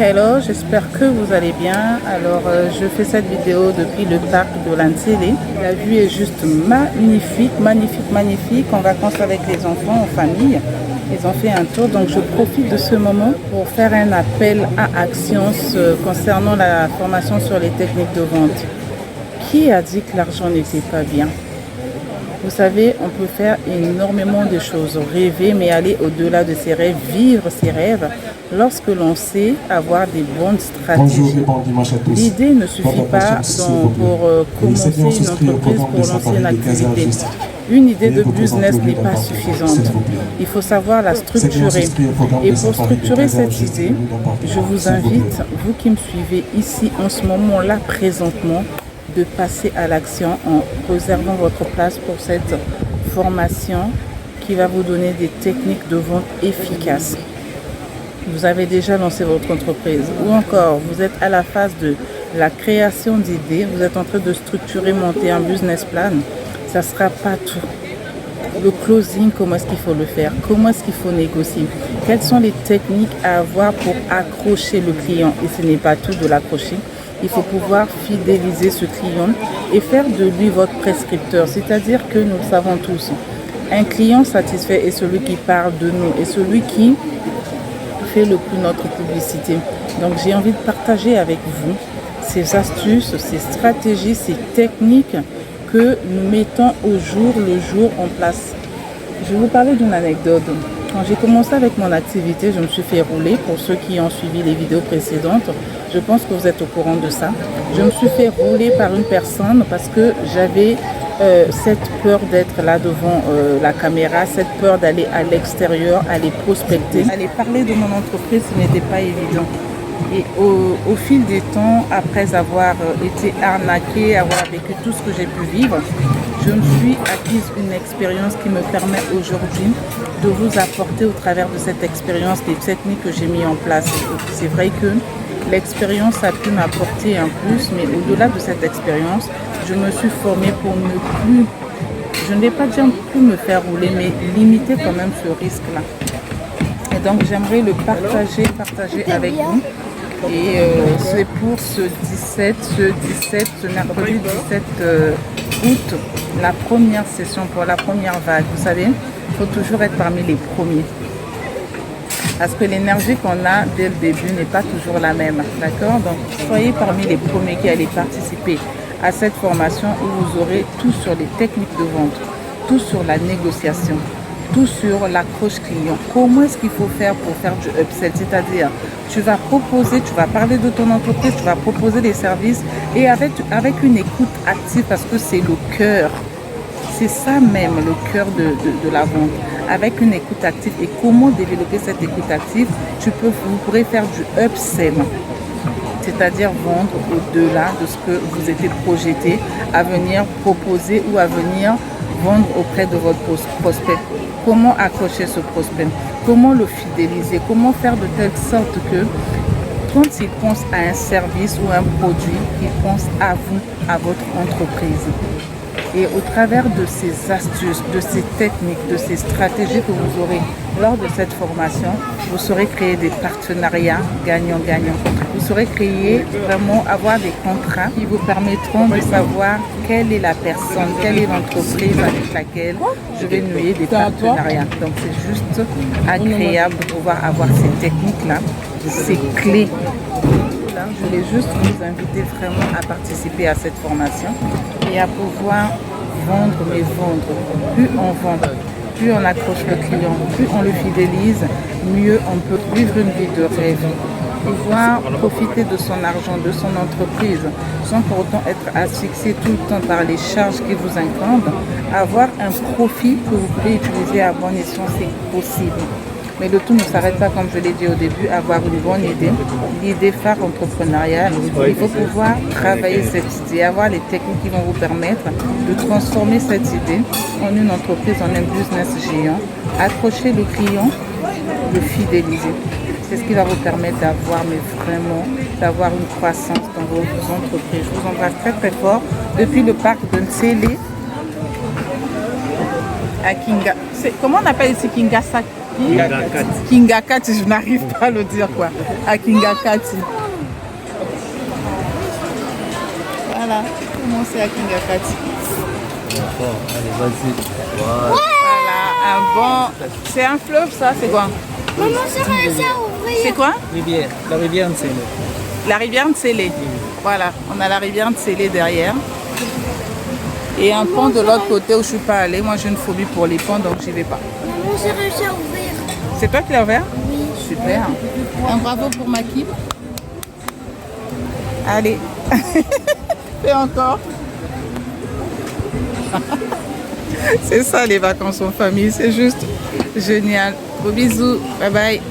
Hello, j'espère que vous allez bien. Alors, je fais cette vidéo depuis le parc de Lanzele. La vue est juste magnifique, magnifique, magnifique. En vacances avec les enfants, en famille. Ils ont fait un tour, donc je profite de ce moment pour faire un appel à action concernant la formation sur les techniques de vente. Qui a dit que l'argent n'était pas bien? Vous savez, on peut faire énormément de choses, rêver, mais aller au-delà de ses rêves, vivre ses rêves, lorsque l'on sait avoir des bonnes stratégies. L'idée ne suffit pas pour commencer une entreprise, pour lancer une activité. Une idée de business n'est pas suffisante. Il faut savoir la structurer. Et pour structurer cette idée, je vous invite, vous qui me suivez ici en ce moment-là, présentement, de passer à l'action en réservant votre place pour cette formation qui va vous donner des techniques de vente efficaces. Vous avez déjà lancé votre entreprise ou encore vous êtes à la phase de la création d'idées, vous êtes en train de structurer, monter un business plan. Ça ne sera pas tout. Le closing, comment est-ce qu'il faut le faire? Comment est-ce qu'il faut négocier? Quelles sont les techniques à avoir pour accrocher le client? Et ce n'est pas tout de l'accrocher. Il faut pouvoir fidéliser ce client et faire de lui votre prescripteur. C'est-à-dire que nous le savons tous. Un client satisfait est celui qui parle de nous et celui qui fait le plus notre publicité. Donc j'ai envie de partager avec vous ces astuces, ces stratégies, ces techniques que nous mettons au jour le jour en place. Je vais vous parler d'une anecdote. Quand j'ai commencé avec mon activité, je me suis fait rouler. Pour ceux qui ont suivi les vidéos précédentes, je pense que vous êtes au courant de ça. Je me suis fait rouler par une personne parce que j'avais cette peur d'être là devant la caméra, cette peur d'aller à l'extérieur, aller prospecter, aller parler de mon entreprise, ce n'était pas évident. Et au fil des temps, après avoir été arnaquée, avoir vécu tout ce que j'ai pu vivre, je me suis acquise une expérience qui me permet aujourd'hui de vous apporter au travers de cette expérience les techniques que j'ai mis en place. C'est vrai que l'expérience a pu m'apporter un plus, mais au-delà de cette expérience, je me suis formée pour ne plus, je ne vais pas dire plus me faire rouler, mais limiter quand même ce risque-là. Et donc j'aimerais le partager avec vous. Et c'est pour ce mercredi 17 août, la première session pour la première vague. Vous savez, il faut toujours être parmi les premiers. Parce que l'énergie qu'on a dès le début n'est pas toujours la même. D'accord? Donc, soyez parmi les premiers qui allez participer à cette formation où vous aurez tout sur les techniques de vente, tout sur la négociation, tout sur l'accroche client. Comment est-ce qu'il faut faire pour faire du upsell? C'est-à-dire, tu vas proposer, tu vas parler de ton entreprise, tu vas proposer des services et avec une écoute active parce que c'est le cœur. C'est ça même le cœur de la vente. Avec une écoute active. Et comment développer cette écoute active? Vous pourrez faire du upsell. C'est-à-dire vendre au-delà de ce que vous étiez projeté à venir proposer ou à venir vendre auprès de votre prospect. Comment accrocher ce prospect? Comment le fidéliser? Comment faire de telle sorte que quand il pense à un service ou un produit, il pense à vous, à votre entreprise. Et au travers de ces astuces, de ces techniques, de ces stratégies que vous aurez lors de cette formation, vous saurez créer des partenariats gagnant-gagnant. Vous saurez créer, vraiment avoir des contrats qui vous permettront de savoir quelle est la personne, quelle est l'entreprise avec laquelle je vais nouer des partenariats. Donc c'est juste agréable de pouvoir avoir ces techniques-là, ces clés. Je voulais juste vous inviter vraiment à participer à cette formation et à pouvoir vendre, mais vendre. Plus on vend, plus on accroche le client, plus on le fidélise, mieux on peut vivre une vie de rêve. Pouvoir profiter de son argent, de son entreprise, sans pour autant être asphyxié tout le temps par les charges qui vous incombent. Avoir un profit que vous pouvez utiliser à bon escient, c'est possible. Mais le tout ne s'arrête pas, comme je l'ai dit au début, avoir une bonne idée, l'idée phare entrepreneuriale. Il faut pouvoir travailler cette idée, avoir les techniques qui vont vous permettre de transformer cette idée en une entreprise, en un business géant, accrocher le client, le fidéliser. C'est ce qui va vous permettre d'avoir, mais vraiment, d'avoir une croissance dans vos entreprises. Je vous embrasse très très fort depuis le parc de Nsele à Kinga. Comment on appelle ici Kingasaki? Kingakati. Kingakati, je n'arrive pas à le dire quoi. À Kingakati. Voilà, commencez à Kingakati. D'accord, allez, vas-y. Voilà. Voilà, un bon... C'est un fleuve ça, c'est quoi? Maman, j'ai réussi à ouvrir. C'est quoi? Rivière, la rivière Nsele. La rivière Nsele. Voilà, on a la rivière Nsele derrière. Et un pont de l'autre côté où je ne suis pas allée. Moi j'ai une phobie pour les ponts donc j'y vais pas. Maman, j'ai réussi à ouvrir. C'est toi qui l'as ouvert? Oui. Super. Un bravo pour Maki. Allez. Fais encore. C'est ça les vacances en famille, c'est juste génial. Gros bisous. Bye bye.